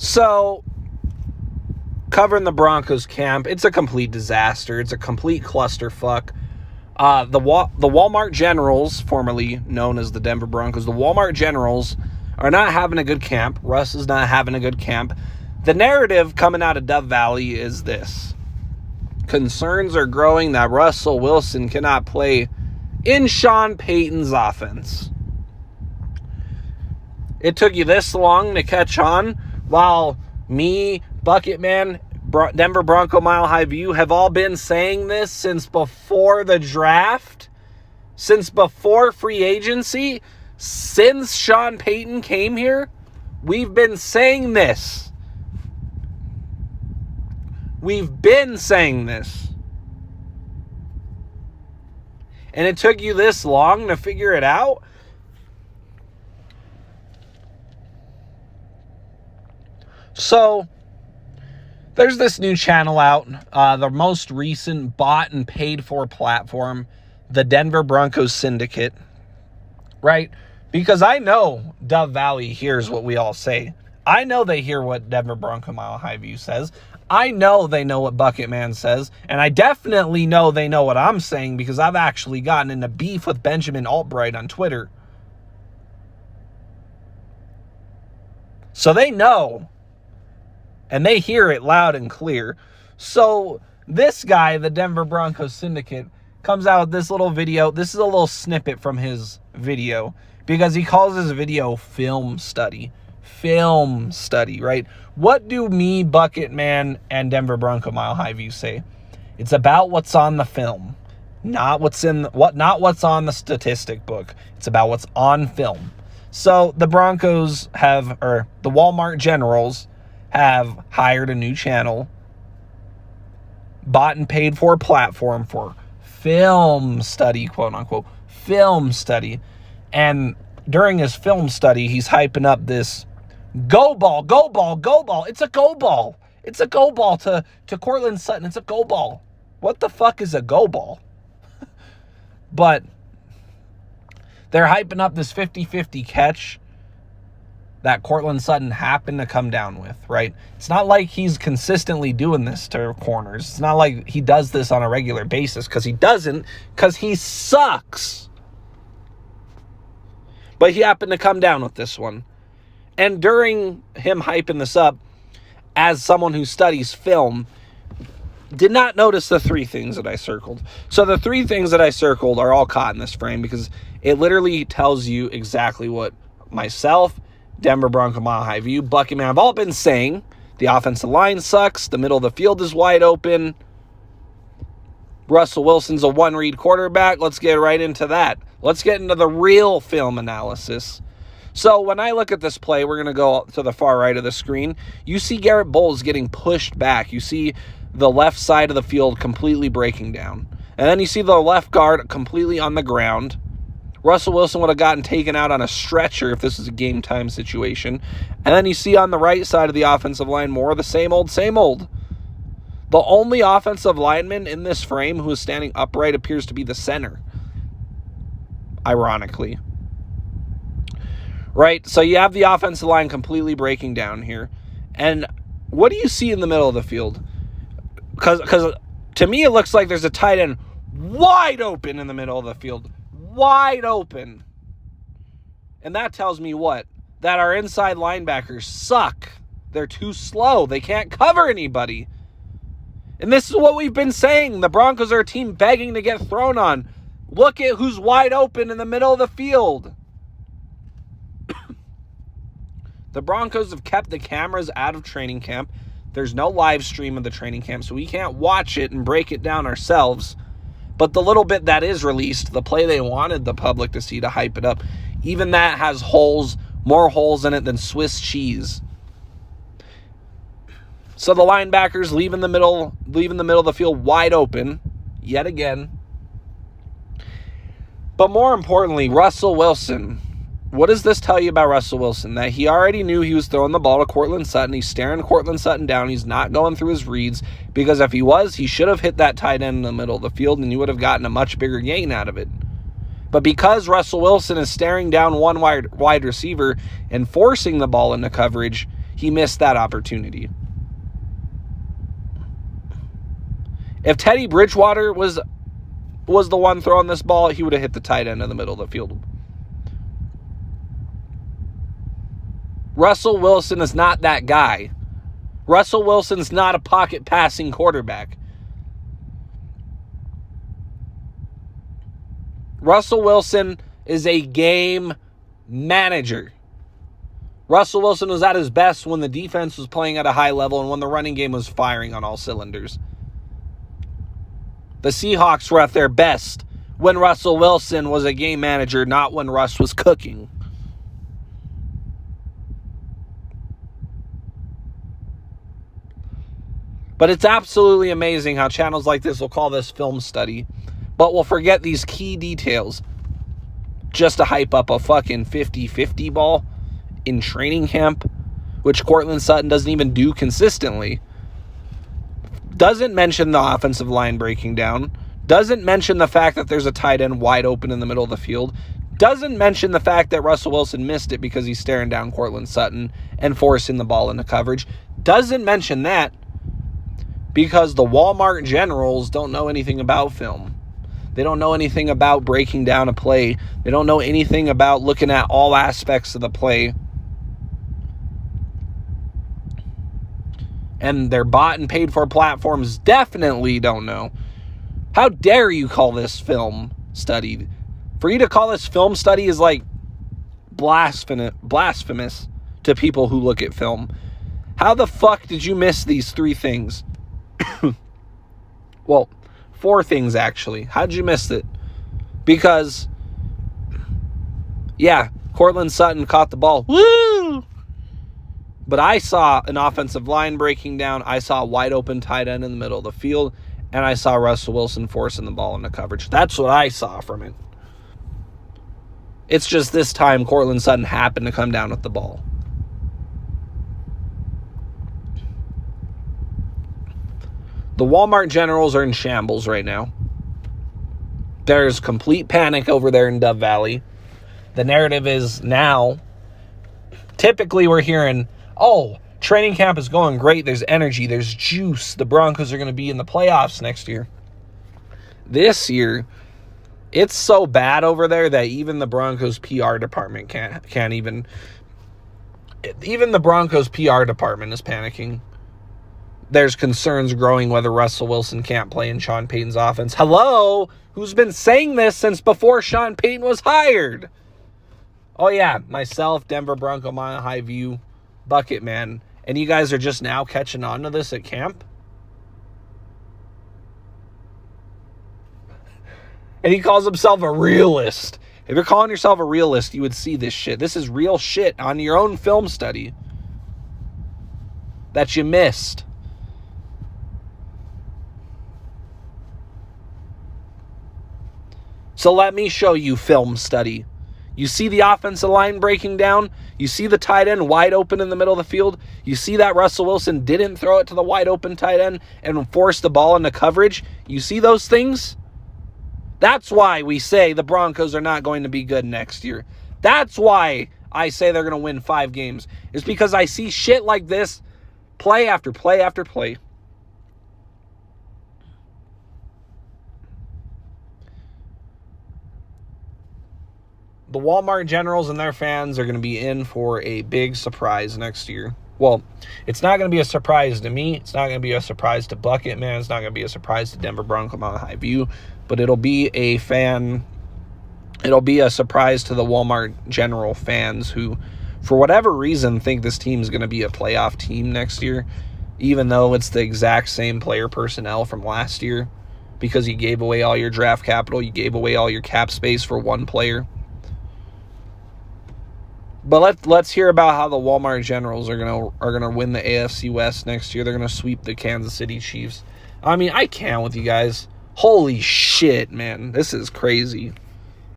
So, covering the Broncos camp, it's a complete disaster. It's a complete clusterfuck. The Walmart Generals, formerly known as the Denver Broncos, the Walmart Generals are not having a good camp. Russ is not having a good camp. The narrative coming out of Dove Valley is this. Concerns are growing that Russell Wilson cannot play in Sean Payton's offense. It took you this long to catch on, while me, Bucketman, Denver Bronco Mile High View have all been saying this since before the draft, since before free agency, since Sean Payton came here. We've been saying this. We've been saying this. And it took you this long to figure it out? So, there's this new channel out, the most recent bought and paid for platform, the Denver Broncos Syndicate, right? Because I know Dove Valley hears what we all say. I know they hear what Denver Bronco Mile High View says. I know they know what Bucketman says, and I definitely know they know what I'm saying because I've actually gotten into beef with Benjamin Albright on Twitter. So they know, and they hear it loud and clear. So this guy, the Denver Broncos Syndicate, comes out with this little video. This is a little snippet from his video because he calls his video film study. Film study, right? What do me, Bucketman, and Denver Bronco Mile High View say? It's about what's on the film, not what's on the statistic book. It's about what's on film. So the Broncos the Walmart Generals have hired a new channel, bought and paid for a platform for film study, quote unquote, film study. And during his film study, he's hyping up this go ball, go ball, go ball. It's a go ball. It's a go ball to Courtland Sutton. It's a go ball. What the fuck is a go ball? But they're hyping up this 50-50 catch that Courtland Sutton happened to come down with, right? It's not like he's consistently doing this to corners. It's not like he does this on a regular basis, because he doesn't, because he sucks. But he happened to come down with this one. And during him hyping this up, as someone who studies film, did not notice the three things that I circled. So the three things that I circled are all caught in this frame because it literally tells you exactly what myself, Denver Bronco Mile High View, Bucketman have all been saying. The offensive line sucks. The middle of the field is wide open. Russell Wilson's a one-read quarterback. Let's get right into that. Let's get into the real film analysis. So when I look at this play, we're going to go to the far right of the screen. You see Garrett Bowles getting pushed back. You see the left side of the field completely breaking down. And then you see the left guard completely on the ground. Russell Wilson would have gotten taken out on a stretcher if this is a game time situation. And then you see on the right side of the offensive line more of the same old, same old. The only offensive lineman in this frame who is standing upright appears to be the center. Ironically. Right? So you have the offensive line completely breaking down here. And what do you see in the middle of the field? Because to me it looks like there's a tight end wide open in the middle of the field. Wide open. And that tells me what? That our inside linebackers suck. They're too slow. They can't cover anybody. And this is what we've been saying. The Broncos are a team begging to get thrown on. Look at who's wide open in the middle of the field. The Broncos have kept the cameras out of training camp. There's no live stream of the training camp, so we can't watch it and break it down ourselves. But the little bit that is released, the play they wanted the public to see to hype it up, even that has holes, more holes in it than Swiss cheese. So the linebackers leaving the middle of the field wide open, yet again. But more importantly, Russell Wilson. What does this tell you about Russell Wilson? That he already knew he was throwing the ball to Courtland Sutton. He's staring Courtland Sutton down. He's not going through his reads, because if he was, he should have hit that tight end in the middle of the field and you would have gotten a much bigger gain out of it. But because Russell Wilson is staring down one wide receiver and forcing the ball into coverage, He missed that opportunity. If Teddy Bridgewater was the one throwing this ball, he would have hit the tight end in the middle of the field. Russell Wilson is not that guy. Russell Wilson's not a pocket passing quarterback. Russell Wilson is a game manager. Russell Wilson was at his best when the defense was playing at a high level and when the running game was firing on all cylinders. The Seahawks were at their best when Russell Wilson was a game manager, not when Russ was cooking. But it's absolutely amazing how channels like this will call this film study, but will forget these key details just to hype up a fucking 50-50 ball in training camp, which Courtland Sutton doesn't even do consistently. Doesn't mention the offensive line breaking down. Doesn't mention the fact that there's a tight end wide open in the middle of the field. Doesn't mention the fact that Russell Wilson missed it because he's staring down Courtland Sutton and forcing the ball into coverage. Doesn't mention that because the Walmart generals don't know anything about film. They don't know anything about breaking down a play. They don't know anything about looking at all aspects of the play. And their bought and paid for platforms definitely don't know. How dare you call this film study? For you to call this film study is like blasphemous to people who look at film. How the fuck did you miss these 3 things? Well, 4 things actually. How'd you miss it? Because, yeah, Courtland Sutton caught the ball. Woo! But I saw an offensive line breaking down. I saw a wide open tight end in the middle of the field. And I saw Russell Wilson forcing the ball into coverage. That's what I saw from it. It's just this time Courtland Sutton happened to come down with the ball. The Walmart generals are in shambles right now. There's complete panic over there in Dove Valley. The narrative is now, typically we're hearing, oh, training camp is going great. There's energy. There's juice. The Broncos are going to be in the playoffs next year. This year, it's so bad over there that even the Broncos PR department can't even the Broncos PR department is panicking. There's concerns growing whether Russell Wilson can't play in Sean Payton's offense. Hello? Who's been saying this since before Sean Payton was hired? Oh, yeah. Myself, Denver Bronco Mile High View, Bucket Man. And you guys are just now catching on to this at camp? And he calls himself a realist. If you're calling yourself a realist, you would see this shit. This is real shit on your own film study that you missed. So let me show you film study. You see the offensive line breaking down. You see the tight end wide open in the middle of the field. You see that Russell Wilson didn't throw it to the wide open tight end and force the ball into coverage. You see those things? That's why we say the Broncos are not going to be good next year. That's why I say they're going to win 5 games. It's because I see shit like this play after play after play. The Walmart generals and their fans are going to be in for a big surprise next year. Well, it's not going to be a surprise to me. It's not going to be a surprise to Bucket Man. It's not going to be a surprise to Denver Bronco Mile High View. But it'll be a surprise to the Walmart general fans who, for whatever reason, think this team is going to be a playoff team next year, even though it's the exact same player personnel from last year, because you gave away all your draft capital, you gave away all your cap space for one player. But let's hear about how the Walmart Generals are gonna win the AFC West next year. They're gonna sweep the Kansas City Chiefs. I mean, I can't with you guys. Holy shit, man. This is crazy.